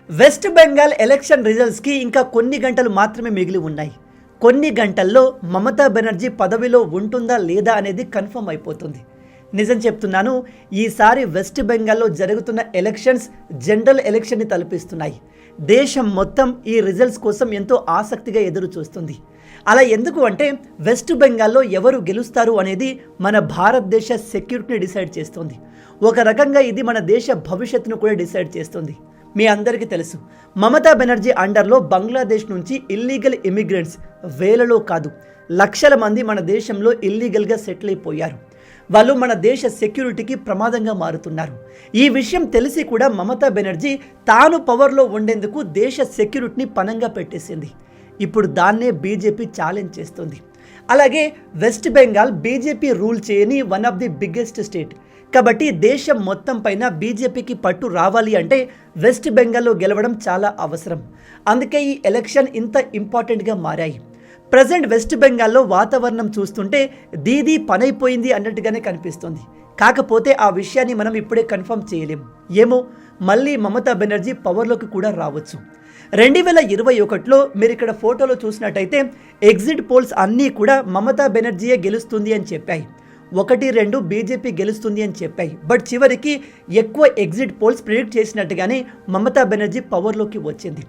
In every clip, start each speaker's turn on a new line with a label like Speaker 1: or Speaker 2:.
Speaker 1: West Bengal election రిజల్ట్స్కి ఇంకా కొన్ని గంటలు మాత్రమే మిగిలి ఉన్నాయి. కొన్ని గంటల్లో మమతా బెనర్జీ పదవిలో ఉంటుందా లేదా అనేది కన్ఫర్మ్ అయిపోతుంది. నిజం చెప్తున్నాను, ఈసారి వెస్ట్ బెంగాల్లో జరుగుతున్న ఎలక్షన్స్ జనరల్ ఎలక్షన్ని తలపిస్తున్నాయి. దేశం మొత్తం ఈ రిజల్ట్స్ కోసం ఎంతో ఆసక్తిగా ఎదురు చూస్తుంది. అలా ఎందుకు అంటే, వెస్ట్ బెంగాల్లో ఎవరు గెలుస్తారు అనేది మన భారతదేశ సెక్యూరిటీని డిసైడ్ చేస్తుంది. ఒక రకంగా ఇది మన దేశ భవిష్యత్తును కూడా డిసైడ్ చేస్తుంది. మీ అందరికీ తెలుసు, మమతా బెనర్జీ అండర్లో బంగ్లాదేశ్ నుంచి ఇల్లీగల్ ఇమిగ్రెంట్స్ వేలలో కాదు లక్షల మంది మన దేశంలో ఇల్లీగల్గా సెటిల్ అయిపోయారు. వాళ్ళు మన దేశ సెక్యూరిటీకి ప్రమాదంగా మారుతున్నారు. ఈ విషయం తెలిసి కూడా మమతా బెనర్జీ తాను పవర్లో ఉండేందుకు దేశ సెక్యూరిటీని పణంగా పెట్టేసింది. ఇప్పుడు దాన్నే బీజేపీ ఛాలెంజ్ చేస్తుంది. అలాగే వెస్ట్ బెంగాల్ బీజేపీ రూల్ చేయని one of the biggest state కాబట్టి దేశం మొత్తం పైన బీజేపీకి పట్టు రావాలి అంటే వెస్ట్ బెంగాల్లో గెలవడం చాలా అవసరం. అందుకే ఈ ఎలక్షన్ ఇంత ఇంపార్టెంట్గా మారాయి. ప్రజెంట్ వెస్ట్ బెంగాల్లో వాతావరణం చూస్తుంటే దీదీ పనైపోయింది అన్నట్టుగానే కనిపిస్తుంది. కాకపోతే ఆ విషయాన్ని మనం ఇప్పుడే కన్ఫర్మ్ చేయలేం. ఏమో, మళ్ళీ మమతా బెనర్జీ పవర్లోకి కూడా రావచ్చు. 2021లో మీరు ఇక్కడ ఫోటోలో చూసినట్టయితే ఎగ్జిట్ పోల్స్ అన్నీ కూడా మమతా బెనర్జీయే గెలుస్తుంది అని చెప్పాయి. 1-2 బీజేపీ గెలుస్తుంది అని చెప్పాయి. బట్ చివరికి ఎక్కువ ఎగ్జిట్ పోల్స్ ప్రిడిక్ట్ చేసినట్టుగానే మమతా బెనర్జీ పవర్లోకి వచ్చింది.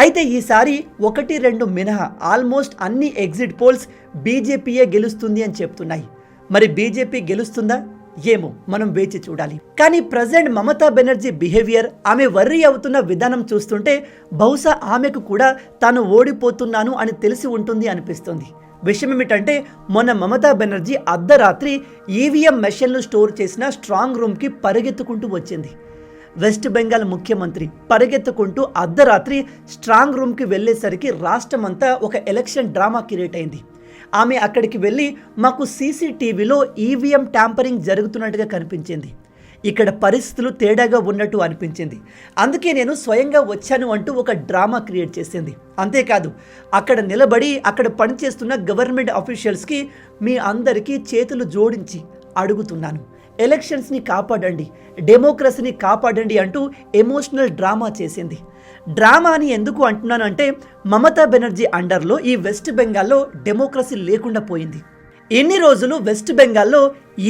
Speaker 1: అయితే ఈసారి 1-2 మినహా ఆల్మోస్ట్ అన్ని ఎగ్జిట్ పోల్స్ బీజేపీయే గెలుస్తుంది అని చెప్తున్నాయి. మరి బీజేపీ గెలుస్తుందా ఏమో, మనం వేచి చూడాలి. కానీ ప్రజెంట్ మమతా బెనర్జీ బిహేవియర్, ఆమె వర్రీ అవుతున్న విధానం చూస్తుంటే బహుశా ఆమెకు కూడా తాను ఓడిపోతున్నాను అని తెలిసి ఉంటుంది అనిపిస్తుంది. విషయం ఏమిటంటే, మొన్న మమతా బెనర్జీ అర్ధరాత్రి ఈవీఎం మెషిన్లు స్టోర్ చేసిన స్ట్రాంగ్ రూమ్కి పరిగెత్తుకుంటూ వచ్చింది. వెస్ట్ బెంగాల్ ముఖ్యమంత్రి పరిగెత్తుకుంటూ అర్ధరాత్రి స్ట్రాంగ్ రూమ్కి వెళ్ళేసరికి రాష్ట్రమంతా ఒక ఎలక్షన్ డ్రామా క్రియేట్ అయింది. ఆమె అక్కడికి వెళ్ళి మాకు సీసీటీవీలో ఈవీఎం ట్యాంపరింగ్ జరుగుతున్నట్టుగా కనిపించింది, ఇక్కడ పరిస్థితులు తేడాగా ఉన్నట్టు అనిపించింది, అందుకే నేను స్వయంగా వచ్చాను అంటూ ఒక డ్రామా క్రియేట్ చేసింది. అంతేకాదు, అక్కడ నిలబడి అక్కడ పనిచేస్తున్న గవర్నమెంట్ అఫీషియల్స్కి మీ అందరికీ చేతులు జోడించి అడుగుతున్నాను, ఎలక్షన్స్ని కాపాడండి, డెమోక్రసీని కాపాడండి అంటూ ఎమోషనల్ డ్రామా చేసింది. డ్రామా అని ఎందుకు అంటున్నానంటే, మమతా బెనర్జీ అండర్లో ఈ వెస్ట్ బెంగాల్లో డెమోక్రసీ లేకుండా పోయింది. ఎన్ని రోజులు వెస్ట్ బెంగాల్లో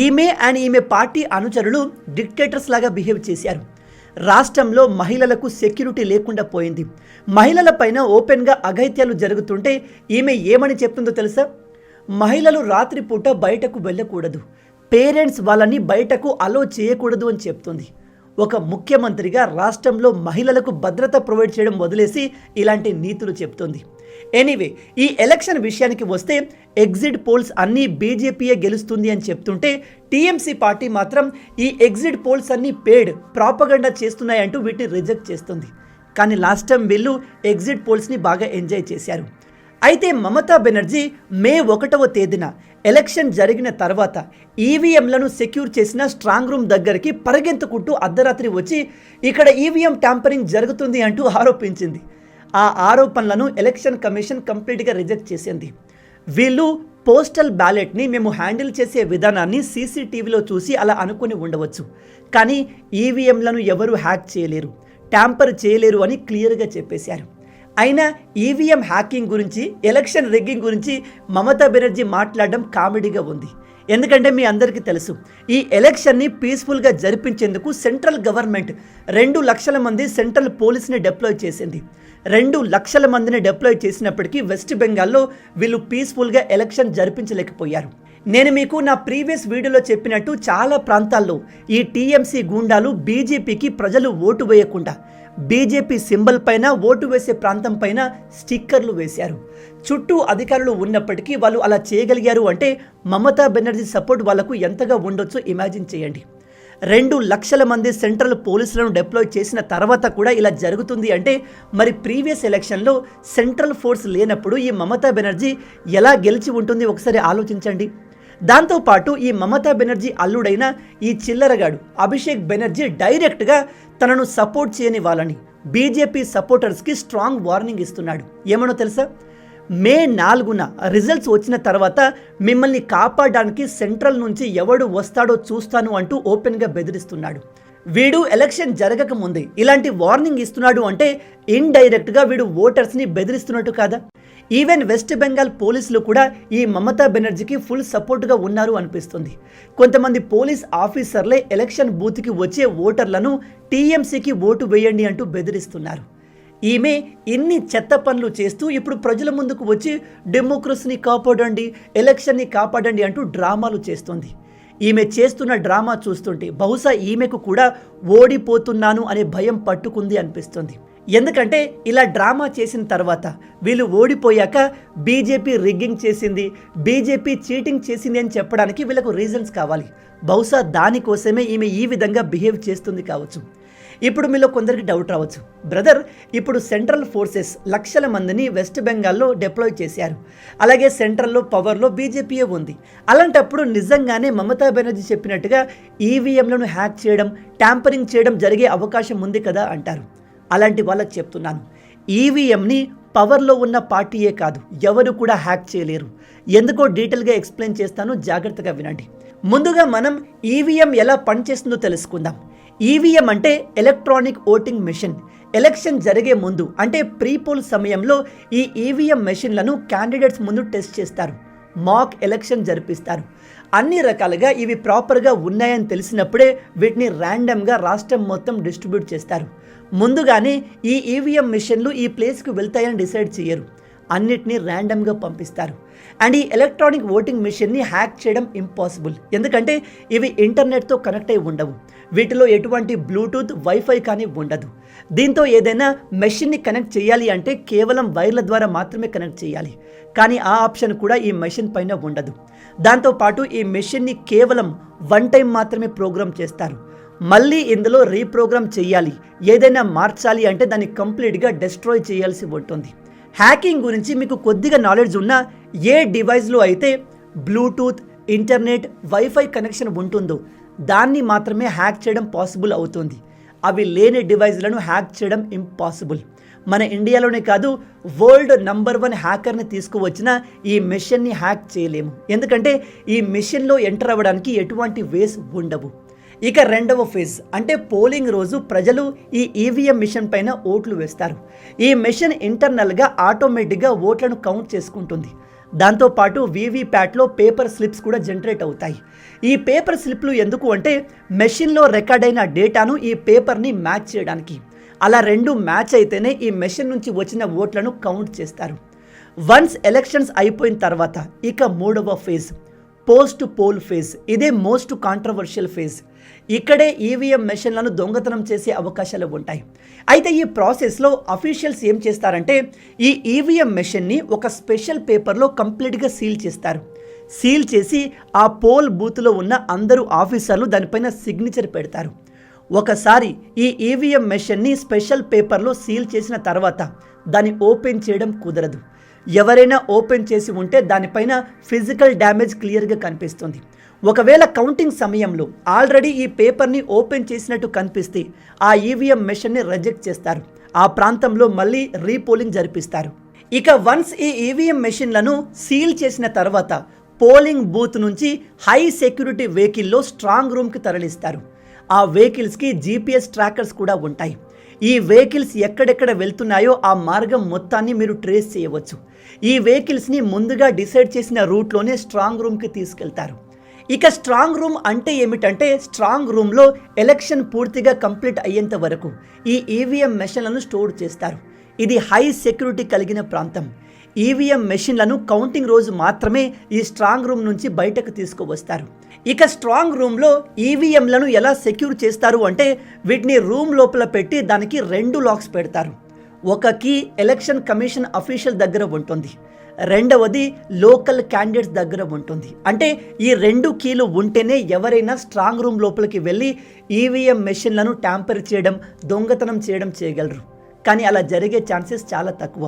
Speaker 1: ఈమె పార్టీ అనుచరులు డిక్టేటర్స్ లాగా బిహేవ్ చేశారు. రాష్ట్రంలో మహిళలకు సెక్యూరిటీ లేకుండా పోయింది. మహిళల పైన ఓపెన్గా అఘాయిత్యాలు జరుగుతుంటే ఈమె ఏమని చెప్తుందో తెలుసా? మహిళలు రాత్రిపూట బయటకు వెళ్ళకూడదు, పేరెంట్స్ వాళ్ళని బయటకు అలో చేయకూడదు అని చెప్తుంది. ఒక ముఖ్యమంత్రిగా రాష్ట్రంలో మహిళలకు భద్రత ప్రొవైడ్ చేయడం వదిలేసి ఇలాంటి నీతులు చెప్తుంది. ఎనీవే, ఈ ఎలక్షన్ విషయానికి వస్తే ఎగ్జిట్ పోల్స్ అన్నీ బీజేపీయే గెలుస్తుంది అని చెప్తుంటే టీఎంసీ పార్టీ మాత్రం ఈ ఎగ్జిట్ పోల్స్ అన్నీ పేడ్ ప్రాపగండా చేస్తున్నాయంటూ వీటిని రిజెక్ట్ చేస్తుంది. కానీ లాస్ట్ టైం వీళ్ళు ఎగ్జిట్ పోల్స్ని బాగా ఎంజాయ్ చేశారు. అయితే మమతా బెనర్జీ మే 1వ తేదీన ఎలక్షన్ జరిగిన తర్వాత ఈవీఎంలను సెక్యూర్ చేసిన స్ట్రాంగ్ రూమ్ దగ్గరికి పరిగెత్తుకుంటూ అర్ధరాత్రి వచ్చి ఇక్కడ ఈవీఎం ట్యాంపరింగ్ జరుగుతుంది అంటూ ఆరోపించింది. ఆ ఆరోపణలను ఎలక్షన్ కమిషన్ కంప్లీట్గా రిజెక్ట్ చేసింది. వీళ్ళు పోస్టల్ బ్యాలెట్ని మేము హ్యాండిల్ చేసే విధానాన్ని సీసీటీవీలో చూసి అలా అనుకుని ఉండవచ్చు, కానీ ఈవీఎంలను ఎవరు హ్యాక్ చేయలేరు, ట్యాంపర్ చేయలేరు అని క్లియర్గా చెప్పేశారు. అయినా ఈవీఎం హ్యాకింగ్ గురించి, ఎలక్షన్ రిగ్గింగ్ గురించి మమతా బెనర్జీ మాట్లాడడం కామెడీగా ఉంది. ఎందుకంటే మీ అందరికీ తెలుసు, ఈ ఎలక్షన్ని పీస్ఫుల్గా జరిపించేందుకు సెంట్రల్ గవర్నమెంట్ 2 లక్షల మంది సెంట్రల్ పోలీస్ని డిప్లాయ్ చేసింది. 2 లక్షల మందిని డిప్లాయ్ చేసినప్పటికీ వెస్ట్ బెంగాల్లో వీళ్ళు పీస్ఫుల్గా ఎలక్షన్ జరిపించలేకపోయారు. నేను మీకు నా ప్రీవియస్ వీడియోలో చెప్పినట్టు చాలా ప్రాంతాల్లో ఈ టీఎంసీ గూండాలు బీజేపీకి ప్రజలు ఓటు వేయకుండా బీజేపీ సింబల్ పైన, ఓటు వేసే ప్రాంతం పైన స్టిక్కర్లు వేశారు. చుట్టూ అధికారులు ఉన్నప్పటికీ వాళ్ళు అలా చేయగలిగారు అంటే మమతా బెనర్జీ సపోర్ట్ వాళ్ళకు ఎంతగా ఉండొచ్చో ఇమాజిన్ చేయండి. 2 లక్షల మంది సెంట్రల్ పోలీసులను డిప్లాయ్ చేసిన తర్వాత కూడా ఇలా జరుగుతుంది అంటే మరి ప్రీవియస్ ఎలక్షన్లో సెంట్రల్ ఫోర్స్ లేనప్పుడు ఈ మమతా బెనర్జీ ఎలా గెలిచి ఉంటుంది ఒకసారి ఆలోచించండి. దాంతోపాటు ఈ మమతా బెనర్జీ అల్లుడైన ఈ చిల్లరగాడు అభిషేక్ బెనర్జీ డైరెక్ట్గా తనను సపోర్ట్ చేయని వాళ్ళని, బీజేపీ సపోర్టర్స్కి స్ట్రాంగ్ వార్నింగ్ ఇస్తున్నాడు. ఏమనో తెలుసా? మే 4న రిజల్ట్స్ వచ్చిన తర్వాత మిమ్మల్ని కాపాడడానికి సెంట్రల్ నుంచి ఎవడు వస్తాడో చూస్తాను అంటూ ఓపెన్గా బెదిరిస్తున్నాడు. వీడు ఎలక్షన్ జరగక ముందే ఇలాంటి వార్నింగ్ ఇస్తున్నాడు అంటే ఇండైరెక్ట్గా వీడు ఓటర్స్ని బెదిరిస్తున్నట్టు కాదా? ఈవెన్ వెస్ట్ బెంగాల్ పోలీసులు కూడా ఈ మమతా బెనర్జీకి ఫుల్ సపోర్ట్గా ఉన్నారు అనిపిస్తుంది. కొంతమంది పోలీస్ ఆఫీసర్లే ఎలక్షన్ బూత్కి వచ్చే ఓటర్లను టీఎంసీకి ఓటు వేయండి అంటూ బెదిరిస్తున్నారు. ఈమె ఇన్ని చెత్త పనులు చేస్తూ ఇప్పుడు ప్రజల ముందుకు వచ్చి డెమోక్రసీని కాపాడండి, ఎలక్షన్ని కాపాడండి అంటూ డ్రామాలు చేస్తుంది. ఈమె చేస్తున్న డ్రామా చూస్తుంటే బహుశా ఈమెకు కూడా ఓడిపోతున్నాను అనే భయం పట్టుకుంది అనిపిస్తుంది. ఎందుకంటే ఇలా డ్రామా చేసిన తర్వాత వీళ్ళు ఓడిపోయాక బీజేపీ రిగ్గింగ్ చేసింది, బీజేపీ చీటింగ్ చేసింది అని చెప్పడానికి వీళ్ళకు రీజన్స్ కావాలి. బహుశా దానికోసమే ఈమె ఈ విధంగా బిహేవ్ చేస్తుంది కావచ్చు. ఇప్పుడు మీలో కొందరికి డౌట్ రావచ్చు, బ్రదర్ ఇప్పుడు సెంట్రల్ ఫోర్సెస్ లక్షల మందిని వెస్ట్ బెంగాల్లో డిప్లాయ్ చేశారు, అలాగే సెంట్రల్లో పవర్లో బీజేపీయే ఉంది. అలాంటప్పుడు నిజంగానే మమతా బెనర్జీ చెప్పినట్టుగా ఈవీఎంలను హ్యాక్ చేయడం, ట్యాంపరింగ్ చేయడం జరిగే అవకాశం ఉంది కదా అంటారు. అలాంటి వాళ్ళకి చెప్తున్నాను, ఈవీఎంని పవర్లో ఉన్న పార్టీయే కాదు ఎవరు కూడా హ్యాక్ చేయలేరు. ఎందుకో డీటెయిల్గా ఎక్స్ప్లెయిన్ చేస్తాను, జాగ్రత్తగా వినండి. ముందుగా మనం ఈవీఎం ఎలా పనిచేస్తుందో తెలుసుకుందాం. ఈవీఎం అంటే ఎలక్ట్రానిక్ ఓటింగ్ మెషిన్. ఎలక్షన్ జరిగే ముందు అంటే ప్రీపోల్ సమయంలో ఈ ఈవీఎం మెషిన్లను క్యాండిడేట్స్ ముందు టెస్ట్ చేస్తారు, మాక్ ఎలక్షన్ జరిపిస్తారు. అన్ని రకాలుగా ఇవి ప్రాపర్గా ఉన్నాయని తెలిసినప్పుడే వీటిని ర్యాండమ్గా రాష్ట్రం మొత్తం డిస్ట్రిబ్యూట్ చేస్తారు. ముందుగానే ఈ ఈవీఎం మెషిన్లు ఈ ప్లేస్కి వెళ్తాయని డిసైడ్ చేయరు, అన్నిటినీ ర్యాండమ్గా పంపిస్తారు. అండ్ ఈ ఎలక్ట్రానిక్ ఓటింగ్ మెషిన్ని హ్యాక్ చేయడం ఇంపాసిబుల్, ఎందుకంటే ఇవి ఇంటర్నెట్తో కనెక్ట్ అయి ఉండవు. వీటిలో ఎటువంటి బ్లూటూత్, వైఫై కానీ ఉండదు. దీంతో ఏదైనా మెషిన్ని కనెక్ట్ చేయాలి అంటే కేవలం వైర్ల ద్వారా మాత్రమే కనెక్ట్ చేయాలి, కానీ ఆ ఆప్షన్ కూడా ఈ మెషిన్ పైన ఉండదు. దాంతోపాటు ఈ మెషిన్ని కేవలం 1 టైం మాత్రమే ప్రోగ్రామ్ చేస్తారు. మళ్ళీ ఇందులో రీప్రోగ్రామ్ చేయాలి, ఏదైనా మార్చాలి అంటే దాన్ని కంప్లీట్గా డిస్ట్రాయ్ చేయాల్సి ఉంటుంది. హ్యాకింగ్ గురించి మీకు కొద్దిగా నాలెడ్జ్ ఉన్న ఏ డివైస్లో అయితే బ్లూటూత్, ఇంటర్నెట్, వైఫై కనెక్షన్ ఉంటుందో దాన్ని మాత్రమే హ్యాక్ చేయడం పాసిబుల్ అవుతుంది. అవి లేని డివైస్లను హ్యాక్ చేయడం ఇంపాసిబుల్. మన ఇండియాలోనే కాదు, వరల్డ్ నంబర్ 1 హ్యాకర్ని తీసుకువచ్చిన ఈ మెషిన్ని హ్యాక్ చేయలేము, ఎందుకంటే ఈ మెషిన్లో ఎంటర్ అవ్వడానికి ఎటువంటి వేస్ ఉండవు. ఇక రెండవ ఫేజ్ అంటే పోలింగ్ రోజు ప్రజలు ఈ ఈవీఎం మెషిన్ పైన ఓట్లు వేస్తారు. ఈ మెషిన్ ఇంటర్నల్గా ఆటోమేటిక్గా ఓట్లను కౌంట్ చేసుకుంటుంది. దాంతోపాటు వీవీప్యాట్లో పేపర్ స్లిప్స్ కూడా జనరేట్ అవుతాయి. ఈ పేపర్ స్లిప్లు ఎందుకు అంటే మెషిన్లో రికార్డ్ అయిన డేటాను ఈ పేపర్ని మ్యాచ్ చేయడానికి. అలా 2 మ్యాచ్ అయితేనే ఈ మెషిన్ నుంచి వచ్చిన ఓట్లను కౌంట్ చేస్తారు. వన్స్ ఎలక్షన్స్ అయిపోయిన తర్వాత ఇక మూడవ ఫేజ్ పోస్ట్ పోల్ ఫేజ్. ఇదే మోస్ట్ కాంట్రవర్షియల్ ఫేజ్. ఇక్కడే ఈవీఎం మెషిన్లను దొంగతనం చేసే అవకాశాలు ఉంటాయి. అయితే ఈ ప్రాసెస్లో అఫీషియల్స్ ఏం చేస్తారంటే ఈ ఈవీఎం మెషిన్ని ఒక స్పెషల్ పేపర్లో కంప్లీట్గా సీల్ చేస్తారు. సీల్ చేసి ఆ పోల్ బూత్లో ఉన్న అందరూ ఆఫీసర్లు దానిపైన సిగ్నేచర్ పెడతారు. ఒకసారి ఈ ఈవీఎం మెషిన్ని స్పెషల్ పేపర్లో సీల్ చేసిన తర్వాత దాన్ని ఓపెన్ చేయడం కుదరదు. ఎవరైనా ఓపెన్ చేసి ఉంటే దానిపైన ఫిజికల్ డ్యామేజ్ క్లియర్గా కనిపిస్తుంది. ఒకవేళ కౌంటింగ్ సమయంలో ఆల్రెడీ ఈ పేపర్ని ఓపెన్ చేసినట్టు కనిపిస్తే ఆ ఈవీఎం మెషిన్ని రిజెక్ట్ చేస్తారు. ఆ ప్రాంతంలో మళ్ళీ రీపోలింగ్ జరిపిస్తారు. ఇక వన్స్ ఈ ఈవీఎం మెషిన్లను సీల్ చేసిన తర్వాత పోలింగ్ బూత్ నుంచి హై సెక్యూరిటీ వెహికల్లో స్ట్రాంగ్ రూమ్కి తరలిస్తారు. ఆ వెహికల్స్కి జీపీఎస్ ట్రాకర్స్ కూడా ఉంటాయి. ఈ వెహికల్స్ ఎక్కడెక్కడ వెళ్తున్నాయో ఆ మార్గం మొత్తాన్ని మీరు ట్రేస్ చేయవచ్చు. ఈ వెహికల్స్ని ముందుగా డిసైడ్ చేసిన రూట్లోనే స్ట్రాంగ్ రూమ్కి తీసుకెళ్తారు. ఇక స్ట్రాంగ్ రూమ్ అంటే ఏమిటంటే స్ట్రాంగ్ రూమ్లో ఎలక్షన్ పూర్తిగా కంప్లీట్ అయ్యేంత వరకు ఈ ఈవీఎం మెషిన్లను స్టోర్ చేస్తారు. ఇది హై సెక్యూరిటీ కలిగిన ప్రాంతం. ఈవీఎం మెషిన్లను కౌంటింగ్ రోజు మాత్రమే ఈ స్ట్రాంగ్ రూమ్ నుంచి బయటకు తీసుకువస్తారు. ఇక స్ట్రాంగ్ రూమ్లో ఈవీఎంలను ఎలా సెక్యూర్ చేస్తారు అంటే వీటిని రూమ్ లోపల పెట్టి దానికి 2 లాక్స్ పెడతారు. ఒక కీ ఎలక్షన్ కమిషన్ అఫీషియల్ దగ్గర ఉంటుంది, రెండవది లోకల్ క్యాండిడేట్స్ దగ్గర ఉంటుంది. అంటే ఈ 2 కీలు ఉంటేనే ఎవరైనా స్ట్రాంగ్ రూమ్ లోపలికి వెళ్ళి ఈవీఎం మెషిన్లను ట్యాంపర్ చేయడం, దొంగతనం చేయడం చేయగలరు. కానీ అలా జరిగే ఛాన్సెస్ చాలా తక్కువ.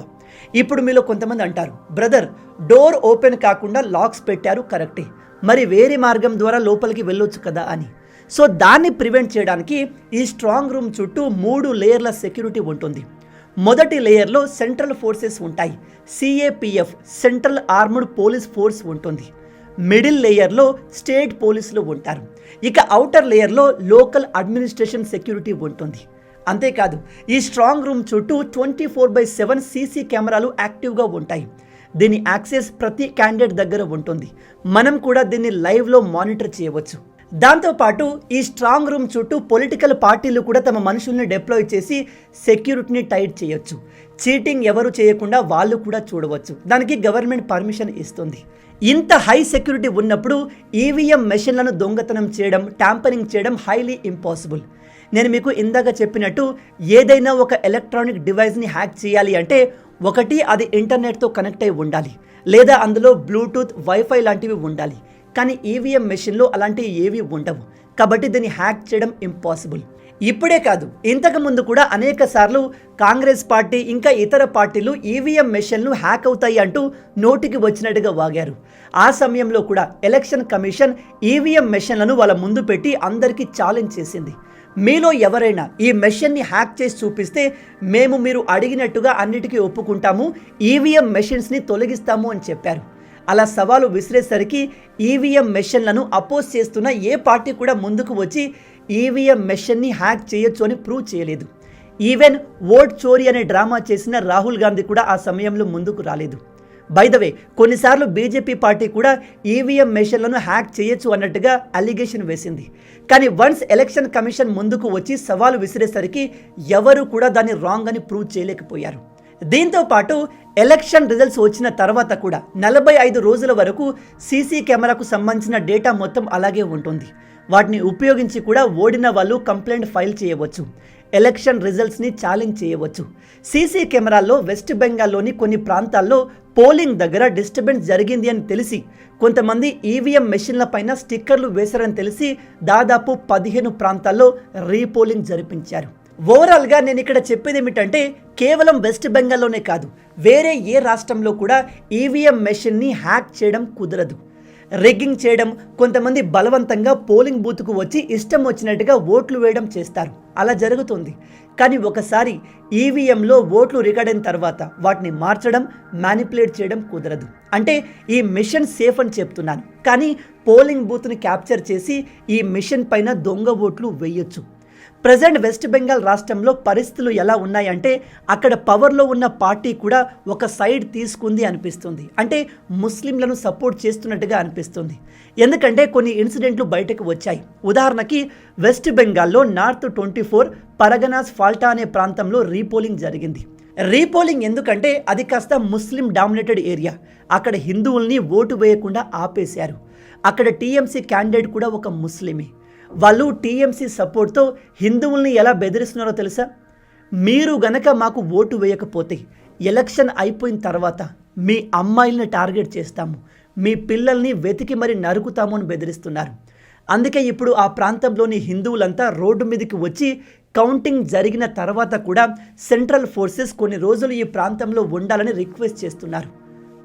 Speaker 1: ఇప్పుడు మీలో కొంతమంది అంటారు, బ్రదర్ డోర్ ఓపెన్ కాకుండా లాక్స్ పెట్టారు కరెక్టే, మరి వేరే మార్గం ద్వారా లోపలికి వెళ్ళొచ్చు కదా అని. సో దాన్ని ప్రివెంట్ చేయడానికి ఈ స్ట్రాంగ్ రూమ్ చుట్టూ 3 లేయర్ల సెక్యూరిటీ ఉంటుంది. మొదటి లేయర్లో సెంట్రల్ ఫోర్సెస్ ఉంటాయి. CAPF central armed police force ఉంటుంది. మిడిల్ లేయర్లో స్టేట్ పోలీసులు ఉంటారు. ఇక ఔటర్ లేయర్లో లోకల్ అడ్మినిస్ట్రేషన్ సెక్యూరిటీ ఉంటుంది. అంతేకాదు ఈ స్ట్రాంగ్ రూమ్ చుట్టూ 24/7 సీసీ కెమెరాలు యాక్టివ్గా ఉంటాయి. దీని యాక్సెస్ ప్రతి క్యాండిడేట్ దగ్గర ఉంటుంది. మనం కూడా దీన్ని లైవ్లో మానిటర్ చేయవచ్చు. దాంతోపాటు ఈ స్ట్రాంగ్ రూమ్ చుట్టూ పొలిటికల్ పార్టీలు కూడా తమ మనుషుల్ని డిప్లాయ్ చేసి సెక్యూరిటీని టైట్ చేయొచ్చు. చీటింగ్ ఎవరు చేయకుండా వాళ్ళు కూడా చూడవచ్చు. దానికి గవర్నమెంట్ పర్మిషన్ ఇస్తుంది. ఇంత హై సెక్యూరిటీ ఉన్నప్పుడు ఈవీఎం మెషిన్లను దొంగతనం చేయడం, ట్యాంపరింగ్ చేయడం హైలీ ఇంపాసిబుల్. నేను మీకు ఇందాక చెప్పినట్టు ఏదైనా ఒక ఎలక్ట్రానిక్ డివైస్ని హ్యాక్ చేయాలి అంటే ఒకటి అది ఇంటర్నెట్తో కనెక్ట్ అయి ఉండాలి, లేదా అందులో బ్లూటూత్, వైఫై లాంటివి ఉండాలి. కానీ ఈవీఎం మెషిన్లో అలాంటివి ఏవి ఉండవు. కాబట్టి దీన్ని హ్యాక్ చేయడం ఇంపాసిబుల్. ఇప్పుడే కాదు, ఇంతకు ముందు కూడా అనేక సార్లు కాంగ్రెస్ పార్టీ ఇంకా ఇతర పార్టీలు ఈవీఎం మెషిన్లు హ్యాక్ అవుతాయి అంటూ నోటికి వచ్చినట్టుగా వాగారు. ఆ సమయంలో కూడా ఎలక్షన్ కమిషన్ ఈవీఎం మెషిన్లను వాళ్ళ ముందు పెట్టి అందరికీ ఛాలెంజ్ చేసింది. మీలో ఎవరైనా ఈ మెషిన్ని హ్యాక్ చేసి చూపిస్తే మేము మీరు అడిగినట్టుగా అన్నిటికీ ఒప్పుకుంటాము, ఈవీఎం మెషిన్స్ని తొలగిస్తాము అని చెప్పారు. అలా సవాలు విసిరేసరికి ఈవీఎం మెషిన్లను అపోజ్ చేస్తున్న ఏ పార్టీ కూడా ముందుకు వచ్చి ఈవీఎం మెషిన్ని హ్యాక్ చేయొచ్చు అని ప్రూవ్ చేయలేదు. ఈవెన్ ఓట్ చోరీ అనే డ్రామా చేసిన రాహుల్ గాంధీ కూడా ఆ సమయంలో ముందుకు రాలేదు. బై ద వే, కొన్నిసార్లు బీజేపీ పార్టీ కూడా ఈవీఎం మెషిన్లను హ్యాక్ చేయొచ్చు అన్నట్టుగా అలిగేషన్ వేసింది. కానీ వన్స్ ఎలక్షన్ కమిషన్ ముందుకు వచ్చి సవాలు విసిరేసరికి ఎవరు కూడా దాన్ని రాంగ్ అని ప్రూవ్ చేయలేకపోయారు. దీంతో పాటు ఎలక్షన్ రిజల్ట్స్ వచ్చిన తర్వాత కూడా 45 రోజుల వరకు సీసీ కెమెరాకు సంబంధించిన డేటా మొత్తం అలాగే ఉంటుంది. వాటిని ఉపయోగించి కూడా ఓడిన వాళ్ళు కంప్లైంట్ ఫైల్ చేయవచ్చు, ఎలక్షన్ రిజల్ట్స్ని ఛాలెంజ్ చేయవచ్చు. సీసీ కెమెరాల్లో వెస్ట్ బెంగాల్లోని కొన్ని ప్రాంతాల్లో పోలింగ్ దగ్గర డిస్టర్బెన్స్ జరిగింది అని తెలిసి కొంతమంది ఈవీఎం మెషిన్ల పైన స్టిక్కర్లు వేశారని తెలిసి దాదాపు 15 ప్రాంతాల్లో రీపోలింగ్ జరిపించారు. ఓవరాల్గా నేను ఇక్కడ చెప్పేది ఏమిటంటే కేవలం వెస్ట్ బెంగాల్లోనే కాదు, వేరే ఏ రాష్ట్రంలో కూడా ఈవీఎం మెషిన్ని హ్యాక్ చేయడం కుదరదు. రిగ్గింగ్ చేయడం, కొంతమంది బలవంతంగా పోలింగ్ బూత్కు వచ్చి ఇష్టం వచ్చినట్టుగా ఓట్లు వేయడం చేస్తారు. అలా జరుగుతుంది. కానీ ఒకసారి ఈవీఎంలో ఓట్లు రికార్డ్ అయిన తర్వాత వాటిని మార్చడం, మ్యానిపులేట్ చేయడం కుదరదు. అంటే ఈ మిషన్ సేఫ్ అని చెప్తున్నాను, కానీ పోలింగ్ బూత్ని క్యాప్చర్ చేసి ఈ మిషన్ పైన దొంగ ఓట్లు వేయొచ్చు. ప్రజెంట్ వెస్ట్ బెంగాల్ రాష్ట్రంలో పరిస్థితులు ఎలా ఉన్నాయంటే అక్కడ పవర్లో ఉన్న పార్టీ కూడా ఒక సైడ్ తీసుకుంది అనిపిస్తుంది. అంటే ముస్లింలను సపోర్ట్ చేస్తున్నట్టుగా అనిపిస్తుంది. ఎందుకంటే కొన్ని ఇన్సిడెంట్లు బయటకు వచ్చాయి. ఉదాహరణకి వెస్ట్ బెంగాల్లో నార్త్ 24 పరగనాస్ ఫాల్టా అనే ప్రాంతంలో రీపోలింగ్ జరిగింది. రీపోలింగ్ ఎందుకంటే అది కాస్త ముస్లిం డామినేటెడ్ ఏరియా. అక్కడ హిందువుల్ని ఓటు వేయకుండా ఆపేశారు. అక్కడ టీఎంసీ క్యాండిడేట్ కూడా ఒక ముస్లిమే. వాళ్ళు టీఎంసీ సపోర్ట్తో హిందువుల్ని ఎలా బెదిరిస్తున్నారో తెలుసా? మీరు గనక మాకు ఓటు వేయకపోతే ఎలక్షన్ అయిపోయిన తర్వాత మీ అమ్మాయిల్ని టార్గెట్ చేస్తాము, మీ పిల్లల్ని వెతికి మరి నరుకుతాము అని బెదిరిస్తున్నారు. అందుకే ఇప్పుడు ఆ ప్రాంతంలోని హిందువులంతా రోడ్డు మీదకి వచ్చి కౌంటింగ్ జరిగిన తర్వాత కూడా సెంట్రల్ ఫోర్సెస్ కొన్ని రోజులు ఈ ప్రాంతంలో ఉండాలని రిక్వెస్ట్ చేస్తున్నారు.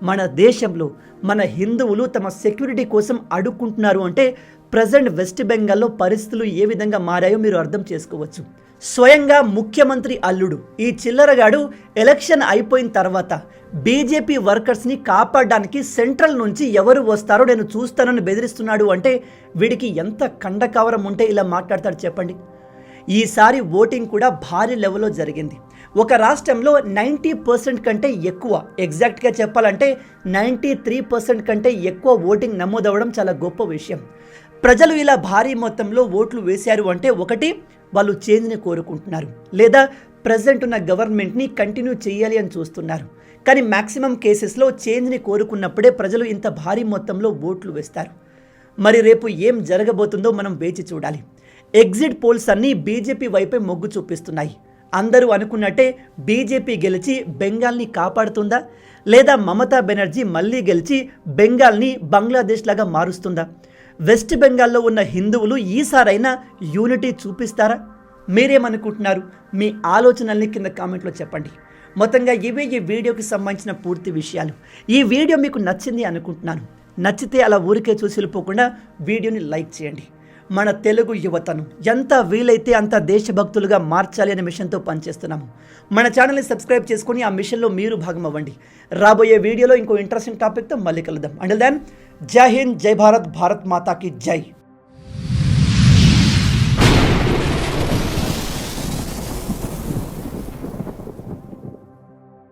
Speaker 1: మన దేశంలో మన హిందువులు తమ సెక్యూరిటీ కోసం అడుక్కుంటున్నారు అంటే ప్రజెంట్ వెస్ట్ బెంగాల్లో పరిస్థితులు ఏ విధంగా మారాయో మీరు అర్థం చేసుకోవచ్చు. స్వయంగా ముఖ్యమంత్రి అల్లుడు ఈ చిల్లరగాడు ఎలక్షన్ అయిపోయిన తర్వాత బీజేపీ వర్కర్స్ని కాపాడడానికి సెంట్రల్ నుంచి ఎవరు వస్తారో నేను చూస్తానని బెదిరిస్తున్నాడు అంటే వీడికి ఎంత కండకవరం ఉంటే ఇలా మాట్లాడతాడు చెప్పండి. ఈసారి ఓటింగ్ కూడా భారీ లెవెల్లో జరిగింది. ఒక రాష్ట్రంలో 90% కంటే ఎక్కువ, ఎగ్జాక్ట్గా చెప్పాలంటే 93% కంటే ఎక్కువ ఓటింగ్ నమోదవడం చాలా గొప్ప విషయం. ప్రజలు ఇలా భారీ మొత్తంలో ఓట్లు వేశారు అంటే ఒకటి, వాళ్ళు చేంజ్ని కోరుకుంటున్నారు, లేదా ప్రజెంట్ ఉన్న గవర్నమెంట్ని కంటిన్యూ చేయాలి అని చూస్తున్నారు. కానీ మ్యాక్సిమం కేసెస్లో చేంజ్ని కోరుకున్నప్పుడే ప్రజలు ఇంత భారీ మొత్తంలో ఓట్లు వేస్తారు. మరి రేపు ఏం జరగబోతుందో మనం వేచి చూడాలి. ఎగ్జిట్ పోల్స్ అన్నీ బీజేపీ వైపే మొగ్గు చూపిస్తున్నాయి. అందరూ అనుకున్నట్టే బీజేపీ గెలిచి బెంగాల్ని కాపాడుతుందా, లేదా మమతా బెనర్జీ మళ్ళీ గెలిచి బెంగాల్ని బంగ్లాదేశ్ లాగా మారుస్తుందా? వెస్ట్ బెంగాల్లో ఉన్న హిందువులు ఈసారైనా యూనిటీ చూపిస్తారా? మీరేమనుకుంటున్నారు? మీ ఆలోచనల్ని కింద కామెంట్లో చెప్పండి. మొత్తంగా ఇవే ఈ వీడియోకి సంబంధించిన పూర్తి విషయాలు. ఈ వీడియో మీకు నచ్చింది అనుకుంటున్నాను. నచ్చితే అలా ఊరికే చూసి వెళ్ళిపోకుండా వీడియోని లైక్ చేయండి. మన తెలుగు యువతను ఎంత వీలైతే అంత దేశభక్తులుగా మార్చాలి అనే మిషన్తో పనిచేస్తున్నాము. మన ఛానల్ని సబ్స్క్రైబ్ చేసుకుని ఆ మిషన్లో మీరు భాగం అవ్వండి. రాబోయే వీడియోలో ఇంకో ఇంట్రెస్టింగ్ టాపిక్తో మళ్ళీ కలుద్దాం. అంటిల్ దెన్, జై హింద్, జై భారత్, భారత్ మాతాకి జై.